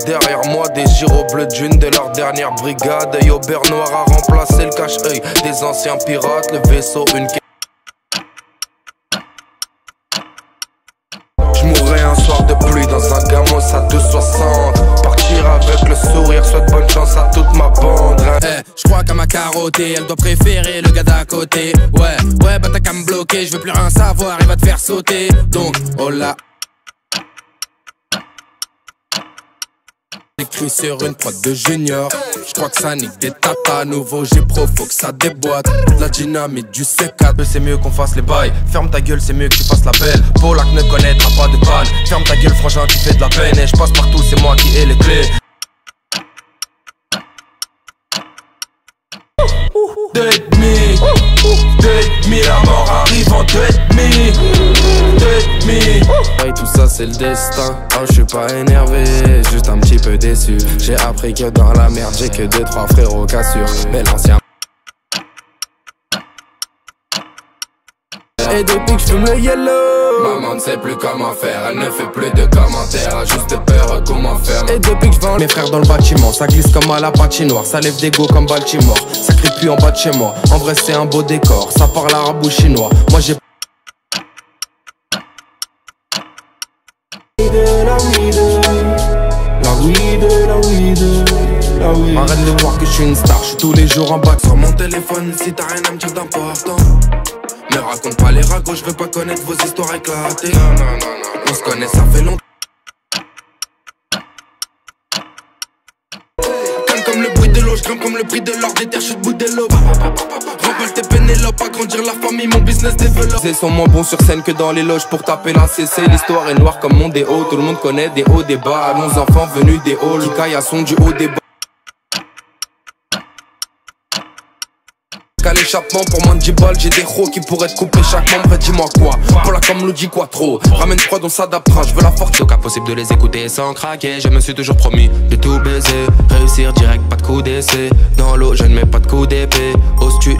derrière moi des gyros bleus d'une de leur dernière brigade. Yo, Beurre Noir a remplacé le cache-œil des anciens pirates. Le vaisseau, une J'mourrai un soir de pluie dans un gamos à 2,60. Partir avec le sourire, souhaite bonne chance à toute ma bande. J'crois qu'elle m'a carotté, elle doit préférer le gars d'à côté. Ouais, bah t'as qu'à me bloquer, je veux plus rien savoir, il va te faire sauter. Donc, oh là. Écrit sur une prod de junior, j'crois que ça nique des tatas. Nouveau j'ai pro, faut que ça déboîte. La dynamite du C4. C'est mieux qu'on fasse les bails. Ferme ta gueule, c'est mieux que tu fasses la belle. Polak ne connaîtra pas de panne. Ferme ta gueule, frangin, tu fais de la peine. Et je passe partout, c'est moi qui ai les clés. 2,5, 2,5, la mort arrive en 2,5, 2,5. Et tout ça c'est le destin. Oh, je suis pas énervé, juste un petit peu déçu. J'ai appris que dans la merde, j'ai que 2-3 frérots cassures. Mais l'ancien. Et depuis que j'fume le yellow, maman ne sait plus comment faire, elle ne fait plus de commentaires, a juste peur comment faire. Et depuis que j'vends mes frères dans le bâtiment, ça glisse comme à la patinoire, ça lève des go comme Baltimore. Ça crie plus en bas de chez moi, en vrai c'est un beau décor, ça parle arabe ou chinois. Moi j'ai arrête de voir que je suis une star, je suis tous les jours en bas sur mon téléphone si t'as rien à me dire d'important. Me raconte pas les ragots, je veux pas connaître vos histoires éclatées. Non, on se connaît, ça fait longtemps. Comme le bruit de l'eau, je grimpe comme le prix de l'or des terres, je suis debout des lobes. Remballe tes Pénélope, agrandir la famille, mon business développe. Ils sont moins bons sur scène que dans les loges pour taper la CC. L'histoire est noire comme mon déo, tout le monde connaît des hauts, des bas. Allons enfants venus des halls, qui caille à son du haut des bas. À l'échappement pour moins de 10 balles, j'ai des gros qui pourraient te couper chaque membre. Dis-moi quoi, pour la com Ludi Quattro. Ramène froid, on s'adaptera, je veux la force. Au cas possible de les écouter sans craquer. Je me suis toujours promis de tout baiser. Réussir direct, pas de coup d'essai. Dans l'eau, je ne mets pas de coup d'épée. Oses-tu?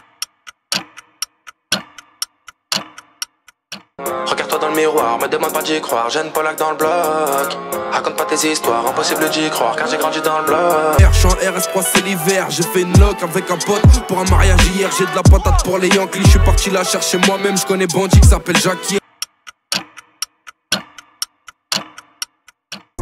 Regarde-toi dans le miroir, me demande pas d'y croire. Jeune Polak dans le bloc. Raconte pas tes histoires, impossible d'y croire car j'ai grandi dans le bloc. Je suis en RS3, c'est l'hiver. J'ai fait une loc avec un pote pour un mariage hier. J'ai de la patate pour les Yankees. Je suis parti la chercher moi-même. Je connais Bandit qui s'appelle Jackie.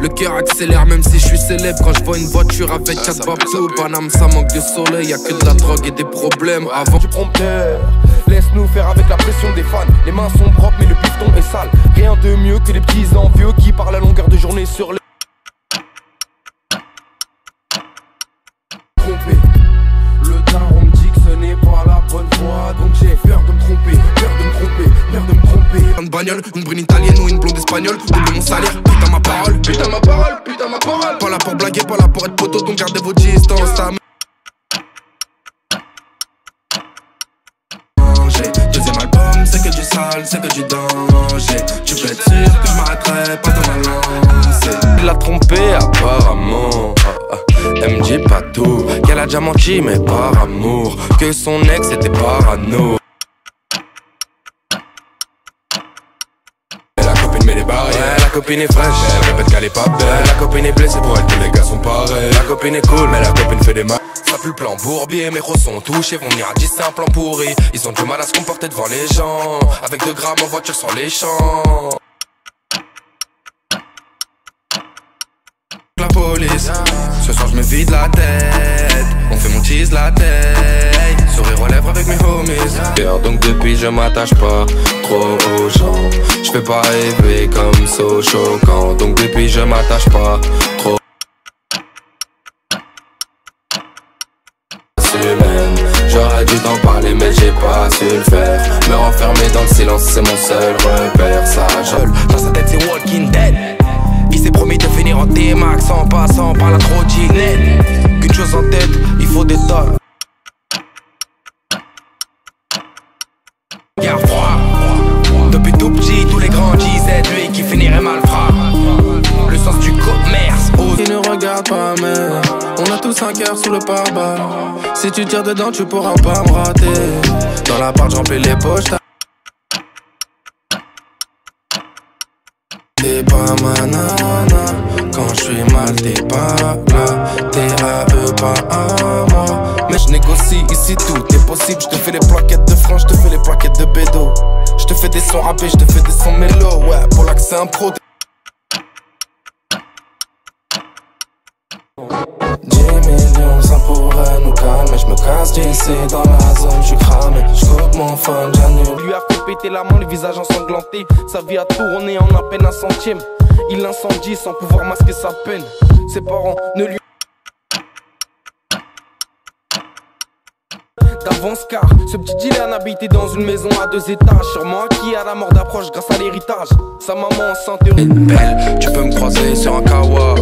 Le cœur accélère même si je suis célèbre. Quand je vois une voiture avec 4 babous. Paname, ça manque de soleil. Y'a que de la drogue et des problèmes avant du prompteur. Laisse-nous faire avec la pression des fans. Les mains sont propres mais le piston est sale. Rien de mieux que les petits envieux qui parlent à longueur de journée sur les... Trompé. Le daron me dit que ce n'est pas la bonne voie. Donc j'ai peur de me tromper, peur de me tromper, peur de me tromper. Une bagnole, une brune italienne ou une blonde espagnole. Double mon salaire, putain ma parole, putain ma parole, putain ma parole. Pas là pour blaguer, pas là pour être poteau. Donc gardez vos distances. Deuxième album, c'est que du sale, c'est que du danger. Tu peux être sûr que je m'arrêterai pas dans ma lancée. Il l'a trompé apparemment. Elle me dit pas tout, qu'elle a déjà menti mais par amour. Que son ex était parano. La copine met les barrières. Ouais, la copine est fraîche, elle répète qu'elle est pas belle. La copine est blessée, pour elle tous les gars sont pareils. La copine est cool mais la copine fait des mal. Ça pue le plan bourbier, mes gros sont touchés, vont venir à 10, c'est un plan pourri. Ils ont du mal à se comporter devant les gens. Avec 2 grammes en voiture sans les champs. La police, ce soir je me vide la tête. On fait mon tease la tête. Sourire aux lèvres avec mes homies. Donc depuis je m'attache pas trop aux gens. Je fais pas rêver comme so choquant. Donc depuis je m'attache pas trop. J'aurais dû t'en parler mais j'ai pas su le faire. Me renfermer dans le silence c'est mon seul repère. Ça jole, dans sa tête c'est Walking Dead. Il s'est promis de finir en T-Max en passant par la trottinette. Qu'une chose en tête, il faut des tas. Garde froid. Depuis tout petit tous les grands disaient lui qui finirait malfrat. Le sens du commerce. Qui ne regarde pas mais on a tous un cœur sous le pare-balles. Si tu tires dedans tu pourras pas me rater. Dans l'appart j'remplis les poches. T'es pas ma nana. Quand je suis mal t'es pas là, t'es à eux, pas à moi. Mais je négocie ici, tout est possible. Je te fais les plaquettes de francs, je te fais les plaquettes de bédo. Je te fais des sons rappés, je te fais des sons mélo. Ouais, pour l'accès un pro. 10 millions, ça pourrait nous calmer. Je me casse d'ici dans la zone, je suis cramé. Je coupe mon phone, j'annule. Lui a fait péter la main, le visage ensanglanté. Sa vie a tourné en à peine un centième. Il l'incendie sans pouvoir masquer sa peine. Ses parents ne lui d'avance car ce petit Dylan habitait dans une maison à 2 étages. Sûrement acquis à la mort d'approche grâce à l'héritage. Sa maman enceinte belle, tu peux me croiser sur un kawa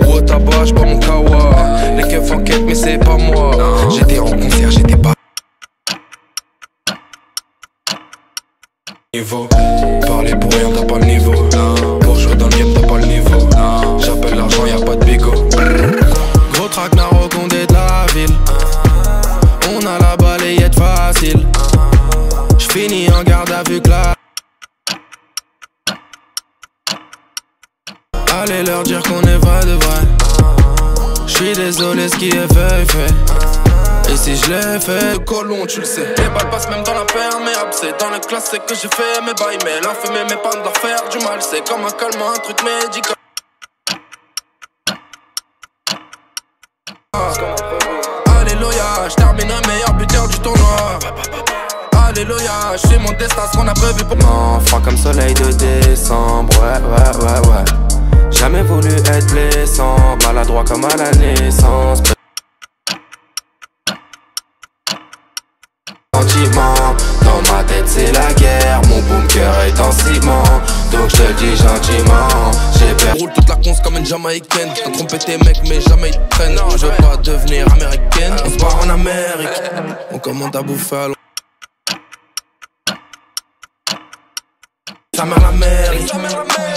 ou au tabac, j'bois mon kawa. Les keufs enquêtent mais c'est pas moi. J'étais en concert, j'étais pas niveau. Parler pour rien, t'as pas le niveau. Pour jouer dans le game, t'as pas le niveau. J'appelle l'argent, y'a pas de bigot. Gros traquenard au Condé de la ville. On a la balayette facile. J'finis en garde à vue classe. Allez leur dire qu'on est vrai de vrai. J'suis désolé, ce qui est fait est fait. Et si je l'ai fait, le colon tu le sais. Les balles passent même dans la perméable. C'est dans le classique que j'ai fait mes bails. Mais la fumée m'épargne d'en faire du mal. C'est comme un calmant, un truc médical. Alléluia, j'termine un meilleur buteur du tournoi. Alléluia, j'suis mon destin, ce qu'on a prévu pour moi. Froid comme soleil de décembre, ouais. Jamais voulu être blessant, maladroit comme à la naissance. Sentiment, dans ma tête c'est la guerre. Mon boom cœur est en ciment, donc je te le dis gentiment. J'ai peur. Roule toute la conce comme une jamaïcaine. T'as trompé tes mecs mais jamais ils te prennent. Je veux pas devenir américaine. On se barre en Amérique. On commande à bouffer à l'eau. Sa mère la mairie.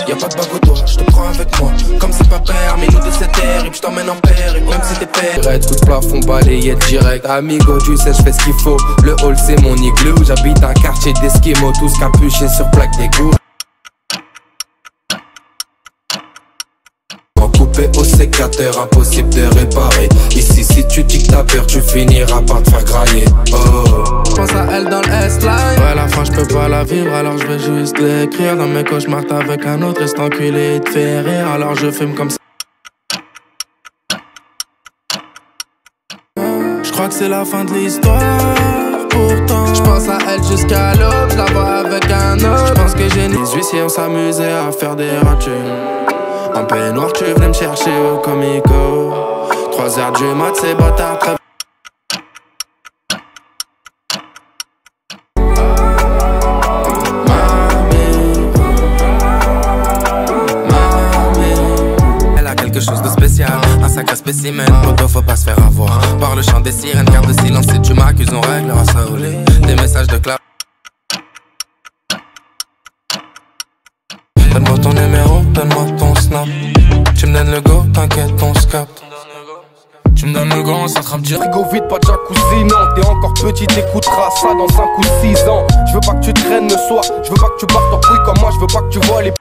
Y'a pas de bagoto, je te prends avec moi. Comme c'est pas permis, nous deux c'est terrible. Je t'emmène en périple, même si t'es père. Coup de plafond balayé direct. Amigo, tu sais, je fais ce qu'il faut. Le hall c'est mon igloo. J'habite un quartier d'esquimaux, tous capuchés sur plaque d'égout. Coupé au sécateur, impossible de réparer. Ici si tu dis que t'as peur, tu finiras par te faire grailler. Oh, je pense à elle dans le S-Line. Ouais, la fin je peux pas la vivre, alors je vais juste l'écrire. Dans mes cauchemars avec un autre, et cet enculé te fait rire. Alors je fume comme ça. Je crois que c'est la fin de l'histoire. Pourtant, je pense à elle jusqu'à l'aube. Je la vois avec un autre. Je pense que j'ai les huissiers, on s'amusait à faire des ratures. En peignoir, tu venais me chercher au comico. 3h du mat, c'est bâtard très. Elle a quelque chose de spécial, un sacré spécimen. Poto, faut pas se faire avoir par le chant des sirènes. Garde de silence si tu m'accuses, on réglera ça au lit. Des messages de clap. Donne-moi ton numéro, donne-moi ton snap. Tu me donnes le go, t'inquiète, on se capte. Tu me donnes le go, on s'attrape direct. Frigo vide, pas de jacuzzi, non. T'es encore petit, t'écouteras ça dans 5 ou 6 ans. Je veux pas que tu traînes le soir, je veux pas que tu partes en couille comme moi, je veux pas que tu vois les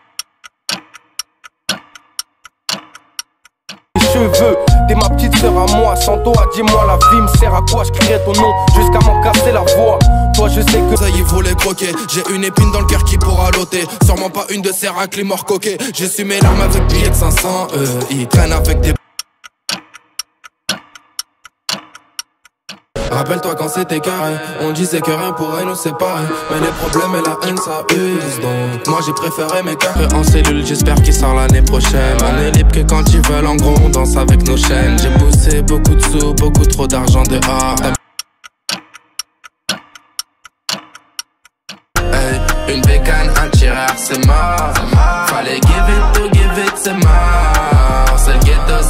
cheveux. T'es ma petite sœur à moi, sans toi, dis-moi la vie me sert à quoi? Je crierai ton nom jusqu'à m'en casser la voix. Toi je sais que ça y est, faut les croquer. J'ai une épine dans le cœur qui pourra l'ôter. Sûrement pas une de ces raclés morts coqués. J'ai su mes larmes avec billets de 500. Ils traînent avec des. Rappelle-toi quand c'était carré. On disait que rien pourrait nous séparer. Mais les problèmes et la haine ça use. Donc moi j'ai préféré mes carrés en cellule. J'espère qu'il sort l'année prochaine. On est libre que quand ils veulent. En gros on danse avec nos chaînes. J'ai poussé beaucoup de sous, beaucoup trop d'argent dehors. Hey, une bécane, un tireur, c'est mort. Fallait give it, c'est mort. C'est le ghetto.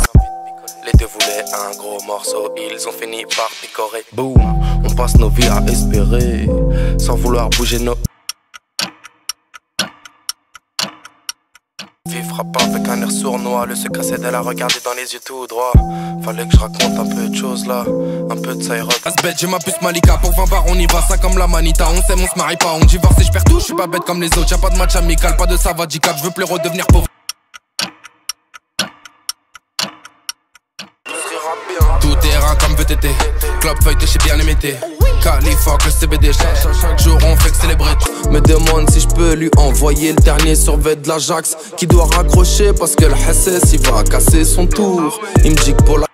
Les deux voulaient un gros morceau, ils ont fini par picorer. Boum, on passe nos vies à espérer, sans vouloir bouger nos. Vivra pas avec un air sournois, le secret c'est de la regarder dans les yeux tout droit. Fallait que je raconte un peu de choses là, un peu de Cyrock. Asbeth, j'ai ma puce Malika, pour 20 bars on y va, ça comme la manita. On s'aime, on se marie pas, on divorce et je perds tout. Je suis pas bête comme les autres, y'a pas de match amical, pas de savadicap, je veux plus redevenir pauvre. me veut téter. Club feuilleté chez bien imité. Californie, le CBD, chaque jour on fait que célébrer. Me demande si je peux lui envoyer le dernier survêt de l'Ajax qui doit raccrocher parce que le SS il va casser son tour. Il me dit que pour la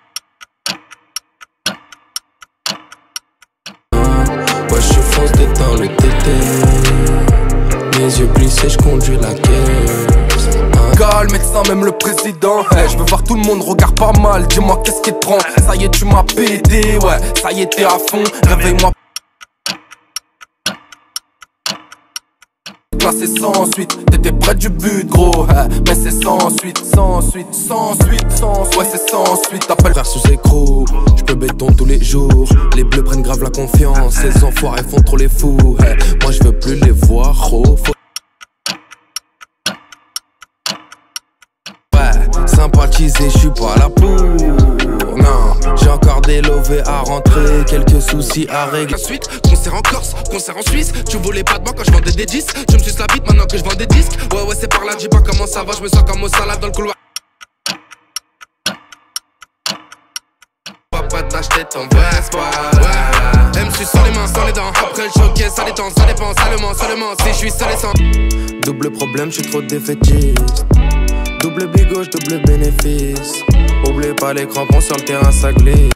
ouais, je suis fonce dans le TT. Mes yeux plissés, je conduis la caisse. Le médecin, même le président. Hey, je veux voir tout le monde, regarde pas mal. Dis-moi qu'est-ce qui te prend. Ça y est, tu m'as pété. Ouais, ça y est, t'es à fond. Réveille-moi. Classé sans suite, t'étais près du but gros, mais c'est sans suite, sans suite, sans suite, sans suite. Ouais c'est sans suite, t'appelles vers sous écrou. J'peux béton tous les jours, les bleus prennent grave la confiance. Ces enfoirés font trop les fous, moi je veux plus les voir, ouais, sympathiser, j'suis pas là pour. Non, j'ai encore des lovés à rentrer, quelques soucis à régler. Ensuite, concert en Corse, concert en Suisse. Tu voulais pas de moi quand je vendais des disques. Je me suis la bite maintenant que je vends des disques. Ouais, c'est par là, dis pas comment ça va. Je me sens comme au salade dans le couloir. Papa t'acheter ton Vespa. Ouais, me suce sans les mains, sans les dents. Après le choquet, ça détend, ça dépend, seulement. Si je suis seul et sans. Double problème, j'suis trop défaitiste. Double bigauche, double bénéfice. Oublie pas les crampons sur le terrain, ça glisse.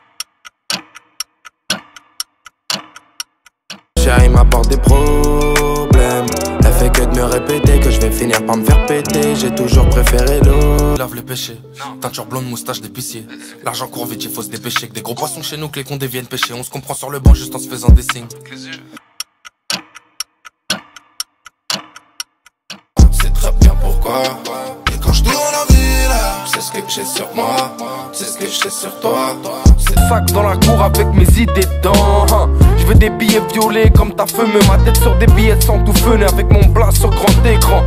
Chérie m'apporte des problèmes. Elle fait que de me répéter que je vais finir par me faire péter. J'ai toujours préféré l'eau. Lave les péchés, teinture blonde, moustache d'épicier. L'argent court vite, il faut se dépêcher. Que des gros poissons chez nous, que les cons deviennent pêcher. On se comprend sur le banc juste en se faisant des signes. C'est très bien pourquoi. Quand je tourne en ville, c'est ce que j'ai sur moi, c'est ce que j'ai sur toi. C'est sac dans la cour avec mes idées dedans. Je veux des billets violets comme ta fumée. Ma tête sur des billets sans tout fenêtre avec mon blas sur grand écran.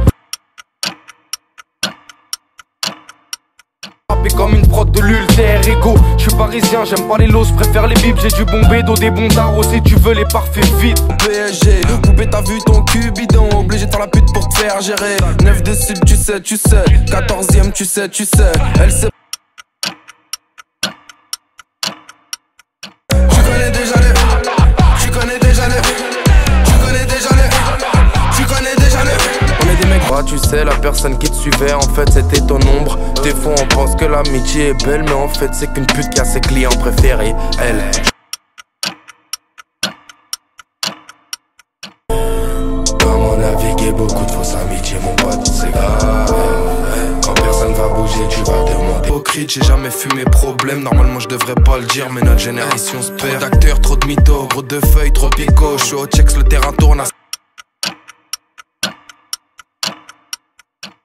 Comme une prod de l'ultère ego. Je suis parisien, j'aime pas les lots, préfère les bips. J'ai du bon bédo, des bons tarots. Si tu veux les parfaits vite. PSG, poupée t'as vu ton cul bidon. Obligé de faire la pute pour te faire gérer. 9 de sud, tu sais 14ème, tu sais elle sait. Tu connais déjà les. On est des mecs. Bah tu sais, la personne qui te suivait en fait c'était ton ombre. Des fois on pense que l'amitié est belle, mais en fait c'est qu'une pute qui a ses clients préférés, elle. Comment naviguer beaucoup de fausses amitiés, mon pote, c'est grave. Quand personne va bouger, tu vas demander. Hypocrite, j'ai jamais fumé problème. Normalement je devrais pas le dire, mais notre génération se perd. Trop d'acteurs, trop de mythos, gros de feuilles, trop pico. Je suis au checks, le terrain tourne à.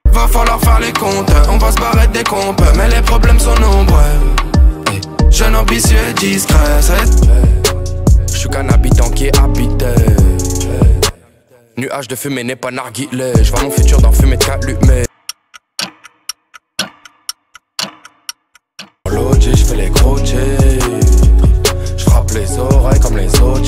Va falloir faire les comptes, on va se barrer des comptes, mais les problèmes sont nombreux. Jeune ambitieux et discret. Je suis qu'un habitant qui est habité. Nuage de fumée n'est pas narguilé. Je vois mon futur dans fumée de calumet. Logé, je fais les gros je frappe les oreilles comme les autres.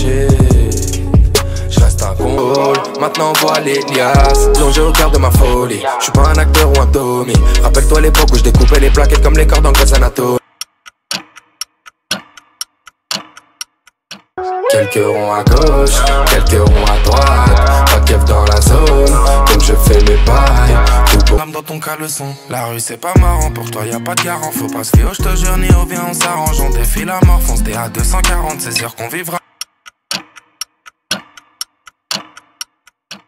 Je reste un congol, maintenant on voit les liasses. Plongé au cœur de ma folie. Je suis pas un acteur ou un Tommy. Rappelle-toi l'époque où je découpais les plaquettes comme les cordes dans Grey's Anatomy. Quelques ronds à gauche, quelques ronds à droite. Pas de keuf dans la zone, comme je fais mes pailles. Tout pour l'âme dans ton caleçon. La rue c'est pas marrant, pour toi y'a pas de garant. Faut pas se fier, je te jure, ni au bien on s'arrange. On défile la mort, fonce des à 240. C'est sûr qu'on vivra.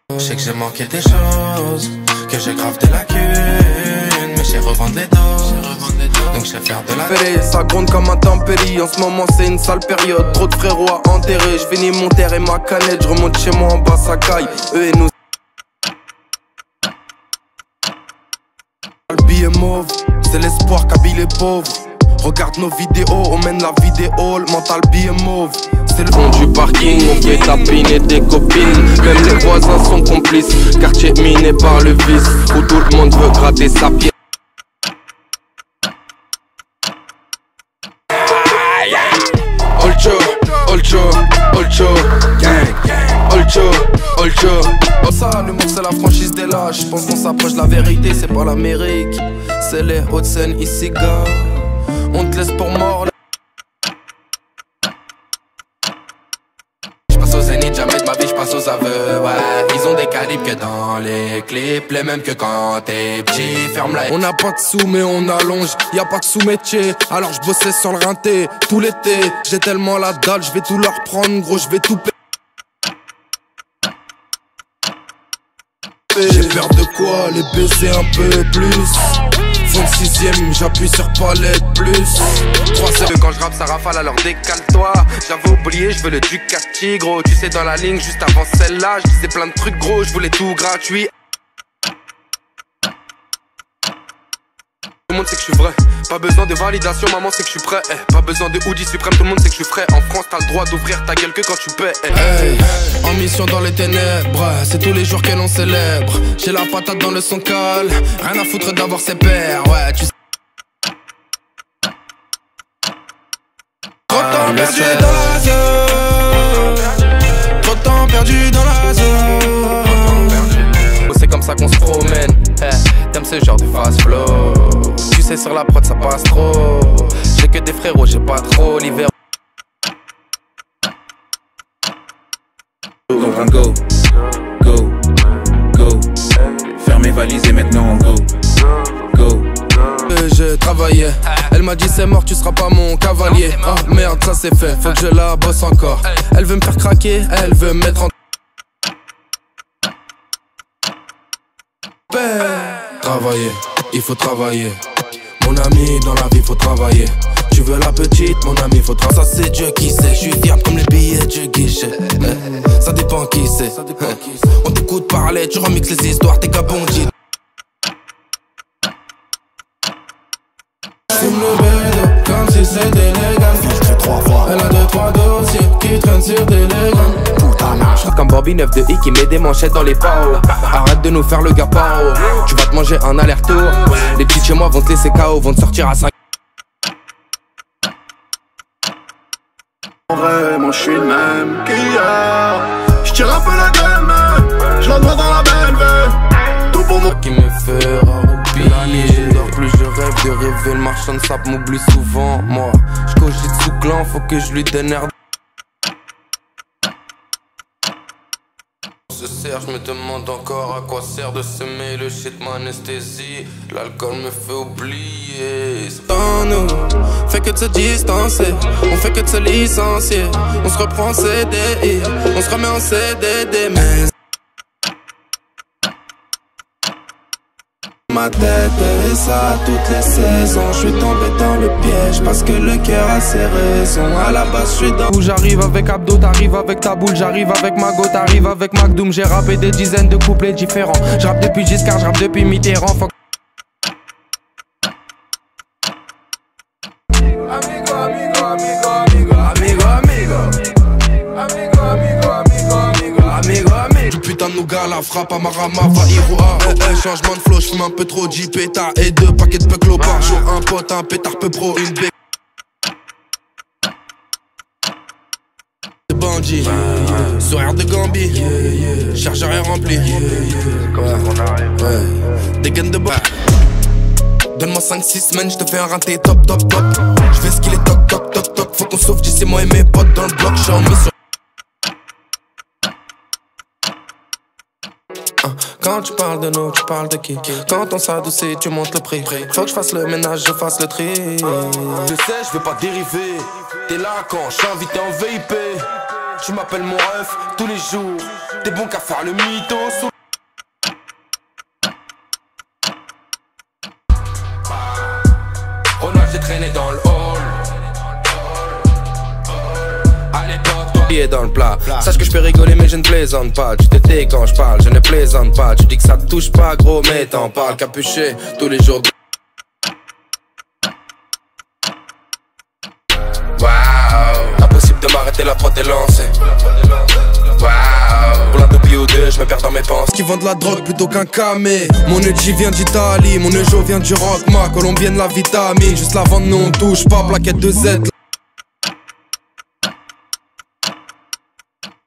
Je sais que j'ai manqué des choses, que j'ai grave des lacunes, mais j'ai revendre les doses, donc je sais faire de la fêlée. Ça gronde comme un tempérie, en ce moment c'est une sale période. Trop de frérots à enterrer, je finis mon terre et ma canette. Je remonte chez moi en bas, ça caille, eux et nous. Le billet mauve, c'est l'espoir qu'habille les pauvres. Regarde nos vidéos, on mène la vidéo, le mental billet mauve. C'est le fond du parking, on fait tapiner des copines. Même les voisins sont complices, quartier miné par le vice, où tout le monde veut gratter sa pièce. Olcho, gang, Olcho. Oh ça, l'humour c'est la franchise des lâches. Je pense qu'on s'approche de la vérité, c'est pas l'Amérique. C'est les Hauts-de-Seine, ici gars. On te laisse pour mort. ma vie j'passe aux aveux, ouais. Ils ont des calibres que dans les clips, les mêmes que quand t'es petit, ferme la. On n'a pas de sous mais on allonge, y'a pas de sous-métier. Alors je bossais sur le rinté, tout l'été. J'ai tellement la dalle, je vais tout leur prendre, gros, je vais tout péter. J'ai peur de quoi, les baiser un peu plus. Fond de 6ème, j'appuie sur palette plus. 3 Quand je rappe ça rafale alors décale-toi. J'avais oublié, je veux le Ducati gros. Tu sais dans la ligne juste avant celle-là, je disais plein de trucs gros, je voulais tout gratuit. Tout le monde sait que je suis vrai, pas besoin de validation, maman sait que je suis prêt. Pas besoin de hoodie suprême, tout le monde sait que je suis frais. En France t'as le droit d'ouvrir ta gueule que quand tu paies. Hey, en mission dans les ténèbres, c'est tous les jours que l'on célèbre. J'ai la patate dans le son col, rien à foutre d'avoir ses pères, ouais tu sais. Trop de temps perdu dans la zone, trop de temps perdu dans la zone. C'est comme ça qu'on se promène, t'aimes ce genre de fast flow. Tu sais sur la prod ça passe trop. J'ai que des frérots, j'ai pas trop l'hiver. Go, go, go. Ferme mes valises et maintenant on go, go. Je travaillais, elle m'a dit c'est mort, tu seras pas mon cavalier. Oh merde, ça c'est fait, faut que je la bosse encore. Elle veut me faire craquer, elle veut me mettre en travailler, il faut travailler. Mon ami, dans la vie faut travailler. Tu veux la petite, mon ami, faut travailler. Ça c'est Dieu qui sait, je suis fiable comme les billets du guichet. Ça dépend qui c'est. On t'écoute parler, tu remixes les histoires, t'es qu'à bondi. Fume le bédo, comme si c'était légal. Elle a 2-3 dossiers qui traînent sur des légans. Comme Bobby 9 de I qui met des manchettes dans les paos. Arrête de nous faire le gars pao. Tu vas te manger un aller-retour. Les petits chez moi vont te laisser KO, vont te sortir à 5. Vraiment je suis le même qu'hier. J'tire un peu la gamme, j'la dois dans la belle. Tout pour moi qui me fera oublier. La nuit je dors plus, je rêve de rêver. Le marchand de sable m'oublie souvent. Moi, j'cogite sous clan, faut que je lui donne air. Je me demande encore à quoi sert de s'aimer. Le shit m'anesthésie, l'alcool me fait oublier. Dans nous, fait que de se distancer, on fait que de se licencier. On se reprend en CDI, on se remet en CDD. Mais ma tête et ça toutes les saisons. Je suis tombé dans le piège parce que le cœur a ses raisons. À la base je suis dans où j'arrive avec Abdo, t'arrives avec ta boule. J'arrive avec Mago, t'arrives avec McDoom. J'ai rappé des dizaines de couplets différents. J'rappe depuis Giscard, j'rappe depuis Mitterrand. Fuck. Amigo, amigo, amigo, amigo, amigo, amigo, amigo, amigo, amigo, amigo, amigo, amigo. Du putain de nougat, la frappe à Marama, va Iroha. Changement de flow, j'fume un peu trop J pétard et 2 paquets de peuples par jour. Un pote, un pétard peu pro, une bec. Bandit, sourire de Gambi, chargeur est rempli. Des gaines de bas. Donne-moi 5-6 semaines, je te fais un rinté top, top, top. Je fais ce qu'il est toc, toc, toc, toc. Faut qu'on sauve d'ici moi et mes potes dans le bloc, j'suis en mission. Quand tu parles de nous, tu parles de qui? Quand on s'adoucit, tu montes le prix. Faut que je fasse le ménage, je fasse le tri. Je sais, je veux pas dériver. T'es là quand je suis invité en VIP. Tu m'appelles mon ref tous les jours. T'es bon qu'à faire le mytho. Oh non, j'ai traîné dans le hall. À l'époque, toi, pied dans le plat. Sache que je peux rigoler, mais je ne plaisante pas. Tu te tais quand je parle, je ne plaisante pas. Tu dis que ça te touche pas, gros, mais t'en parles. Capuché tous les jours. Waouh, impossible de m'arrêter, la prod est lancée. Waouh, pour la WO2, je me perds dans mes pensées. Qui vend de la drogue plutôt qu'un camé. Mon Uji vient d'Italie, mon Ejo vient du rock. Ma colombienne la vitamine, juste la vente nous on touche pas. Plaquette de Z.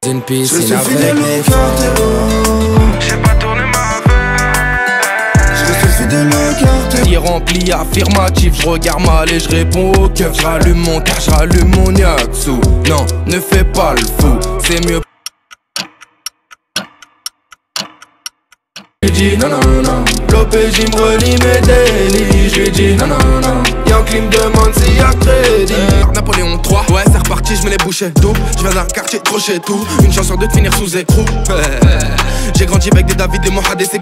Une piscine avec mes j'ai pas tourné ma veine. Je suis fidèle au quartier. Qui rempli affirmatif, je regarde mal et je réponds au cœur. J'rallume mon car, j'rallume mon yaksou. Non, ne fais pas le fou, c'est mieux. j'lui dis non non non. L'OPJ me relie mes délits, j'lui dis non non non. Yankee me demande s'il y a crédit. Napoléon 3, ouais c'est reparti, j'mets les bouchées d'eau. J'viens d'un quartier crochet tout, une chance sur deux de finir sous écrou. J'ai grandi avec des David, des Mohamed et c'est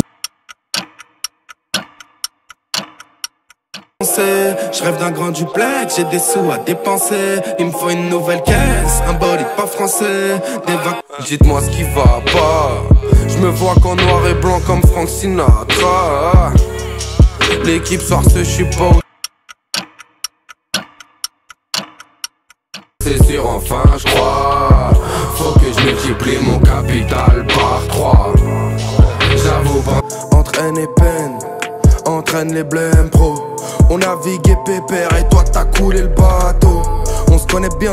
je rêve d'un grand duplex, j'ai des sous à dépenser. Il me faut une nouvelle caisse, un bolide pas français, des vacances. Dites-moi ce qui va pas. Je me vois qu'en noir et blanc comme Frank Sinatra. L'équipe soir je suis pas. C'est sûr enfin je crois. Faut que je multiplie mon capital par 3. J'avoue pas. Entraîne et peine, entraîne les blèmes pro. On navigue pépère et toi t'as coulé le bateau. On se connaît bien.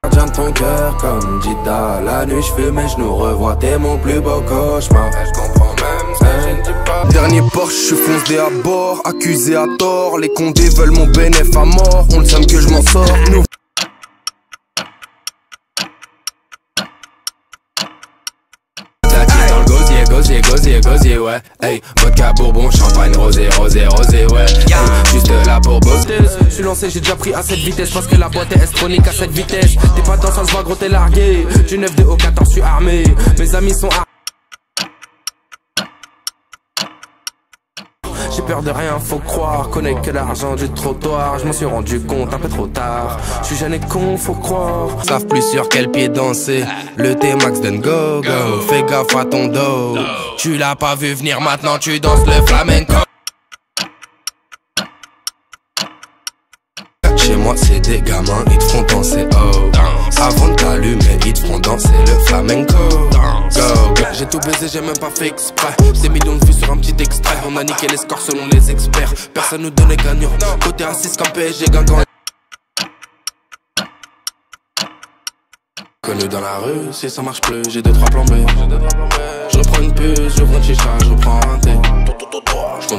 Gardien de ton cœur comme Dida. La nuit j'fume et j'nous revois. T'es mon plus beau cauchemar. Je comprends même ce que je ne dis pas. Dernier Porsche, j'suis foncé à bord. Accusé à tort. Les condés veulent mon bénéf à mort. On le sait que je m'en sors. Nous gosier, ouais. Hey, vodka, bourbon, champagne, rosé, ouais. Juste là pour bosser. Je suis lancé, j'ai déjà pris à cette vitesse. Parce que la boîte est estronique à cette vitesse. T'es pas dans ça se voit gros, t'es largué. Du 9 au 14, je suis armé. Mes amis sont armés. J'ai peur de rien, faut croire. Connais que l'argent du trottoir. Je m'en suis rendu compte un peu trop tard. Je suis jeune et con, faut croire. Savent plus sur quel pied danser. Le T-Max donne go. Fais gaffe à ton dos. Tu l'as pas vu venir, maintenant tu danses le flamenco. Chez moi c'est des gamins, ils te font danser oh. Avant de t'allumer, ils te font danser le flamenco. J'ai tout baisé, j'ai même pas fait exprès. Des millions de vues sur un petit extrait. On a niqué les scores selon les experts. Personne nous donnait gagnant. Côté raciste comme PSG Guingamp. Connu dans la rue, si ça marche plus, j'ai 2-3 plans B. Je reprends une puce, j'ouvre un chicha, je reprends un thé.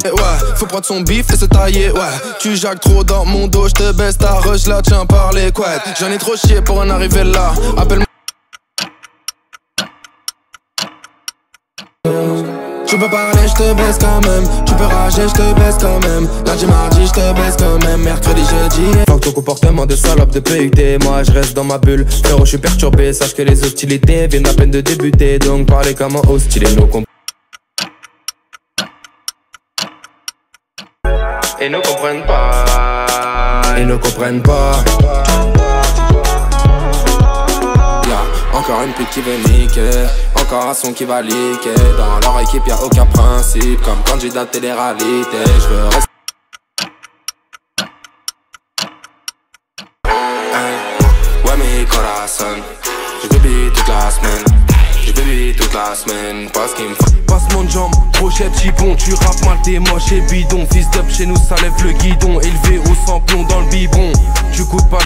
Ouais, faut prendre son bif et se tailler, ouais. Tu jacques trop dans mon dos, je te baisse ta rush là, tiens par les couettes. J'en ai trop chié pour en arriver là, appelle-moi. Tu peux parler, je te baisse quand même. Tu peux rager, je te baisse quand même. Lundi, mardi, je te baisse quand même. Mercredi, jeudi. Fuck ton comportement de salope de PUT. Moi, je reste dans ma bulle. Frérot, je suis perturbé. Sache que les hostilités viennent à peine de débuter. Donc, parlez comme un hostile et et ne comprennent pas. Ils ne comprennent pas. Encore une pute qui veut niquer. Encore un son qui va liquer. Dans leur équipe y'a aucun principe. Comme candidat télé-réalité. Je veux rester. Ouais mais corazon. Je baby toute la semaine. Je baby toute la semaine. Parce qu'il me faut. Passe mon jambe, brochette, chipon. Tu rappes mal, t'es moche et bidon. Fils d'up chez nous ça lève le guidon. Élevé au samplon dans le biberon. Tu coûtes pas.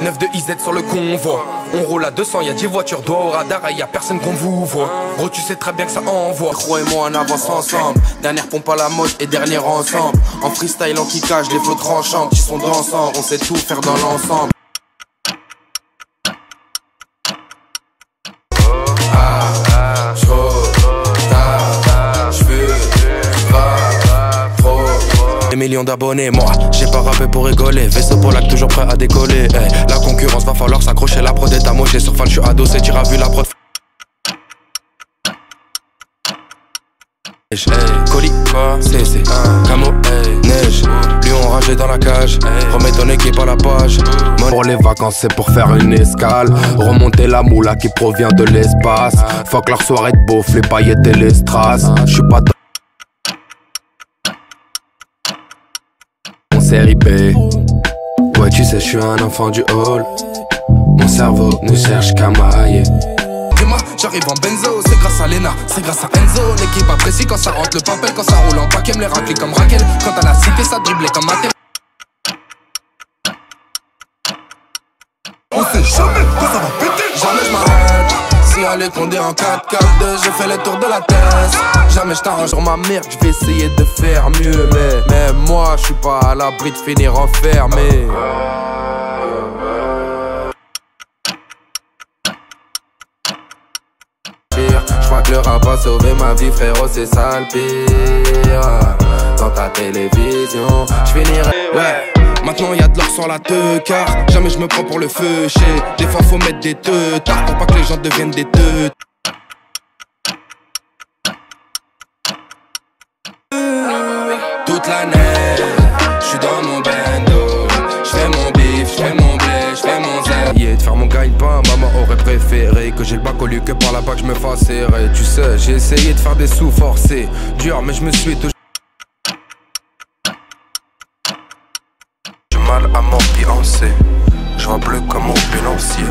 9 de IZ sur le convoi. On roule à 200, y'a 10 voitures doigts au radar et y'a personne qu'on vous voit. Gros tu sais très bien que ça envoie. Gros et moi on avance ensemble. Dernière pompe à la mode et dernier ensemble. En freestyle en kickage, les flots tranchants. Qui sont dansants, on sait tout faire dans l'ensemble. Des millions d'abonnés, moi j'ai pas rappé pour rigoler. Vaisseau pour lac toujours prêt à décoller. Hey, la concurrence va falloir s'accrocher. La prod est à mocher sur fan, je suis adossé. Tu as vu la prod. Hey, colis, CC, camo, neige. Lion ragé dans la cage. Remets ton équipe à la page. Pour les vacances c'est pour faire une escale. Remonter la moula qui provient de l'espace. Fuck leur soirée de beauf, les paillettes et les strass. Je suis pas série B. Ouais tu sais je suis un enfant du hall. Mon cerveau ne cherche qu'à mailler. Dis-moi j'arrive en benzo. C'est grâce à Lena, c'est grâce à Enzo. L'équipe apprécie quand ça rentre le papel. Quand ça roule en paquet me les racler comme Raquel. Quand à la cité ça driblait comme Mathé. On sait jamais quand ça va péter. Jamais je m'arrête. Si elle est condé en 4-4-2, je fais le tour de la tête. Jamais je t'arrange sur ma merde, je vais essayer de faire mieux. Mais moi je suis pas à l'abri de finir enfermé. Le rap a sauvé ma vie frérot, c'est ça le pire. Dans ta télévision, j'finirai. Ouais. Maintenant y'a de l'or sur la car jamais je me prends pour le feu. Des fois faut mettre des teutards pour pas que les gens deviennent des teutes. Toute l'année, j'suis dans mon bando. J'fais mon bif, j'fais mon blé, j'fais mon zèle. De faire mon gagne-pain, maman aurait préféré que j'ai le bac au lieu que par là-bas que je me fasse serrer. Tu sais, j'ai essayé de faire des sous forcés. Dur mais je me suis toujours mal à m'ambiancer, je vois bleu comme mon bilancier.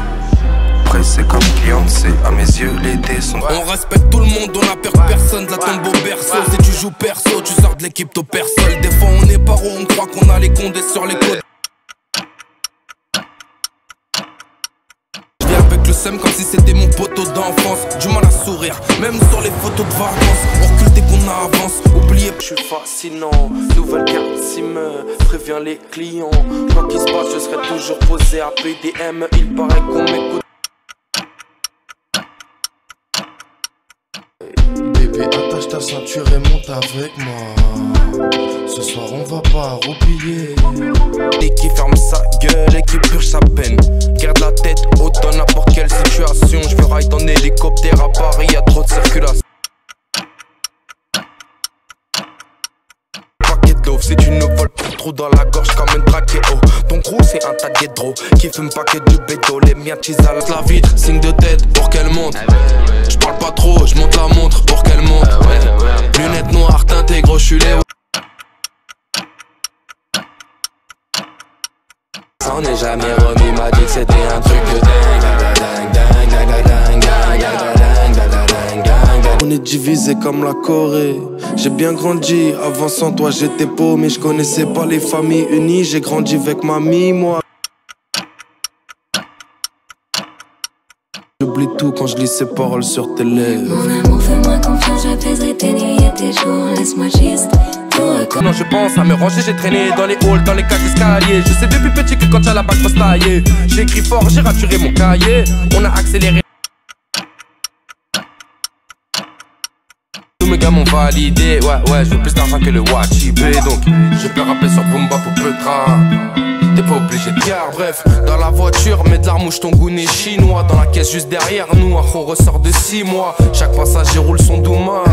Pressé comme Beyoncé, à mes yeux les dés sont. On respecte tout le monde, on a peur que personne de la tombe au berceau. Si tu joues perso, tu sors de l'équipe au persol. Des fois on est paro, on croit qu'on a les condés sur les côtes. Je viens avec le seum comme si c'était mon poteau d'enfance. Du mal à sourire, même sur les photos de vacances. On recule dès qu'on avance, oubliez. Je suis fascinant, nouvelle carte SIM, préviens les clients. Quoi qu'il se passe, je serai toujours posé à PDM. Il paraît qu'on m'écoute. Bébé, attache ta ceinture et monte avec moi. Ce soir on va pas roupiller. Et qui ferme sa gueule et qui purge sa peine. Garde la tête haute dans n'importe quelle situation. Je veux ride en hélicoptère à Paris, y'a trop de circulation. Si tu ne voles pas trop dans la gorge comme un trachéo. Ton crew c'est un tas de guédros qui fume pas que du bédo. Les miens chisal la vitre, signe de tête pour qu'elle monte. Je parle pas trop, je monte la montre pour qu'elle monte. Lunettes noires teintées, gros j'suis les. S'en est jamais remis, m'a dit que c'était un truc de On est divisé comme la Corée. J'ai bien grandi, avant sans toi j'étais paumé. Je connaissais pas les familles unies, j'ai grandi avec mamie, moi. J'oublie tout quand je lis ces paroles sur tes lèvres. Mon amour, fais-moi confiance, j'apaiserai tes nuits et tes jours. Laisse-moi juste tout reconnaître. Non, je pense à me ranger, j'ai traîné dans les halls, dans les cages d'escalier. Je sais depuis petit que quand y'a la bague, faut se tailler. J'ai écrit fort, j'ai raturé mon cahier. On a accéléré. Tous mes gars m'ont validé, ouais, je veux plus d'argent que le Wachibé. Donc, je peux rapper sur Boomba pour Petra. T'es pas obligé de faire, bref. Dans la voiture, mets de la mouche, ton goût n'est chinois. Dans la caisse juste derrière nous, on ressort de 6 mois. Chaque passager roule son Douma.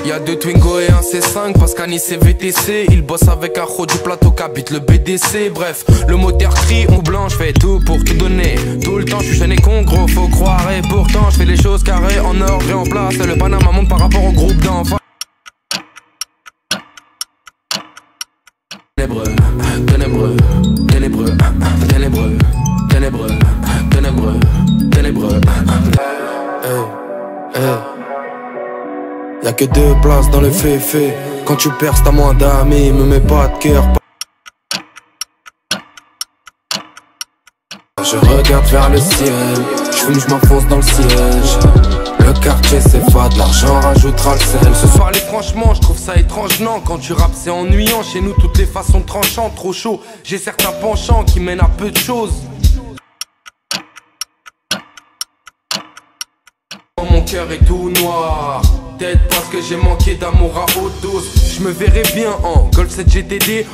Y'a 2 Twingo et un C5, Pascani c'est VTC. Il bosse avec un ro du plateau qu'habite le BDC. Bref, le moteur crie, on blanc, je fais tout pour tout donner. Tout le temps, je suis jeune et con, gros, faut croire. Et pourtant, je fais les choses carrées, en ordre et en place. Le Panama monte par rapport au groupe d'enfants. Ténébreux, ténébreux, ténébreux, ténébreux, ténébreux, ténébreux, ténébreux. Y'a que 2 places dans le féfé. Quand tu perds, t'as moins d'amis, me mets pas de cœur. Je regarde vers le ciel, je fume, je m'enfonce dans le siège. Le quartier c'est fade, l'argent rajoutera le sel. Ce soir, allez, franchement, je trouve ça étrange, non. Quand tu rappes, c'est ennuyant. Chez nous, toutes les façons tranchantes, trop chaud. J'ai certains penchants qui mènent à peu de choses. Mon cœur est tout noir. Peut-être parce que j'ai manqué d'amour à haute dose. Je me verrais bien en Golf 7 GTD.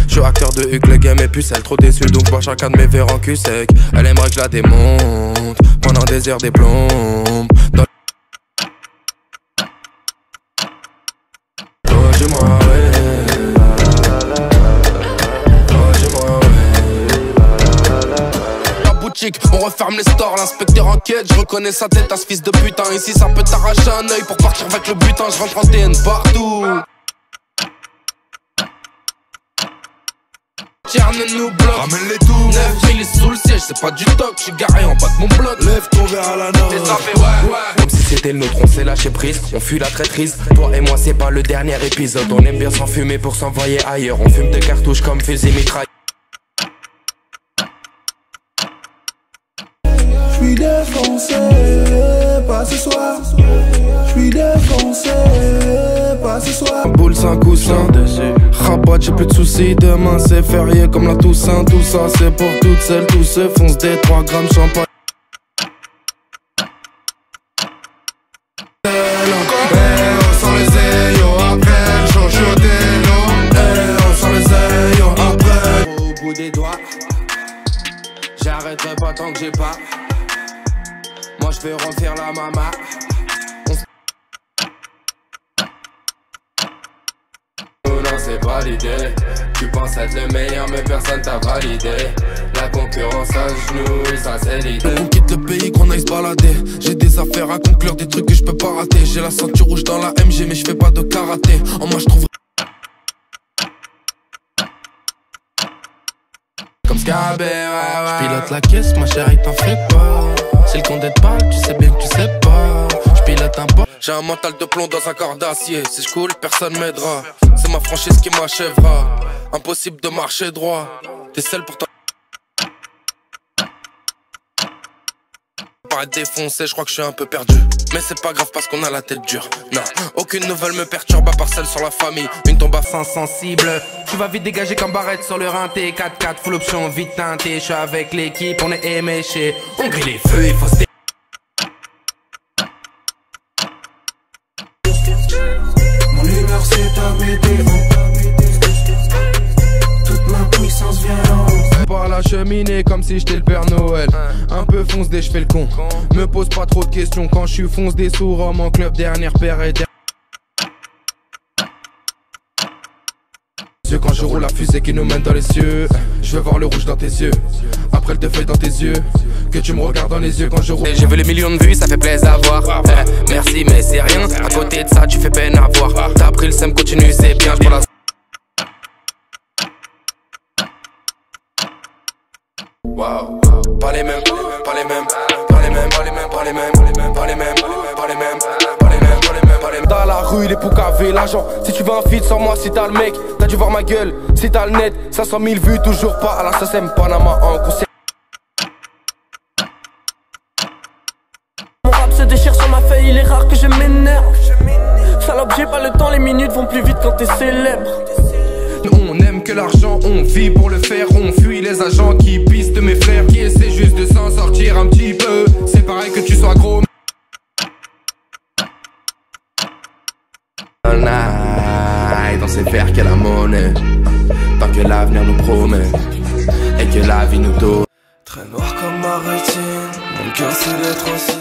Je suis acteur de Huck, le game est pucelle. Trop déçu donc bois chacun de mes verres en cul sec. Elle aimerait que je la démonte pendant des heures des plombes. Logez-moi, on referme les stores, l'inspecteur enquête. Je reconnais sa tête à ce fils de putain. Ici ça peut t'arracher un œil pour partir avec le butin. Je rentre en TN partout. Tcherne nous bloque. Ramène les tout. 9000 est sous le siège, c'est pas du toc. J'suis garé en bas de mon bloc. Lève ton verre à la nord. Et ça fait ouais. Comme si c'était le nôtre, on s'est lâché prise. On fuit la traîtrise. Toi et moi c'est pas le dernier épisode. On aime bien s'enfumer pour s'envoyer ailleurs. On fume des cartouches comme fusil mitraille. J'suis défoncé, pas ce soir. J'suis défoncé, pas ce soir. Boule 5 coussins, rabat, j'ai plus de soucis. Demain c'est férié comme la Toussaint. Tout ça c'est pour toutes celles, tous ceux foncent des 3 grammes champagne. validé. Tu penses être le meilleur mais personne t'a validé. La concurrence à genoux, ça c'est l'idée. On quitte le pays, qu'on aille se balader. J'ai des affaires à conclure, des trucs que je peux pas rater. J'ai la ceinture rouge dans la MG mais je fais pas de karaté. En moi je trouve comme Scabé, ouais. J'pilote la caisse, ma chérie t'en fais pas. C'est le condé de balle, tu sais bien que tu sais pas. J'pilote un bas. J'ai un mental de plomb dans un corps d'acier. Si je coule, personne m'aidera. C'est ma franchise qui m'achèvera. Impossible de marcher droit. T'es seul pour toi. Paraître défoncé, je crois que je suis un peu perdu. Mais c'est pas grave parce qu'on a la tête dure. Non, aucune nouvelle me perturbe à part celle sur la famille. Une tombe à fin sensible. Tu vas vite dégager comme Barrette sur le rinté. 4-4, full option, vite teinté. Je suis avec l'équipe, on est éméché. On grille les feux, il faut se. Mon humeur c'est ta météo. Toute ma puissance vient en Par la cheminée comme si j'étais le Père Noël. Un peu fonce dès je fais le con. Me pose pas trop de questions quand je suis fonce des sous Rome en club dernière paire et quand je roule la fusée qui nous mène dans les cieux. Je veux voir le rouge dans tes yeux. Après le défeuille dans tes yeux. Que tu me regardes dans les yeux quand je roule. J'ai vu les millions de vues, ça fait plaisir à voir. Merci mais c'est rien. À côté de ça tu fais peine à voir. T'as pris le seum, continue c'est bien. J'prends la. Wow. Pas les mêmes, pas les mêmes, pas les mêmes, pas les mêmes, pas les mêmes, pas les mêmes, pas les mêmes, pas les mêmes, pas les mêmes, pas les mêmes, pas les mêmes. Dans la rue, il est pour caver l'argent. Si tu veux un feat sans moi, si t'as le mec, t'as dû voir ma gueule. Si t'as le net, 500 000 vues, toujours pas à la SACEM, Panama en concert. Mon rap se déchire sur ma feuille, il est rare que je m'énerve. Salope, j'ai pas le temps, les minutes vont plus vite quand t'es célèbre. On aime que l'argent, on vit pour le faire. On fuit les agents qui pistent mes frères, qui essaient juste de s'en sortir un petit peu. C'est pareil que tu sois gros. Dans ces verres qu'est la monnaie. Tant que l'avenir nous promet et que la vie nous donne. Très noir comme ma rétine, mon cœur c'est d'être aussi.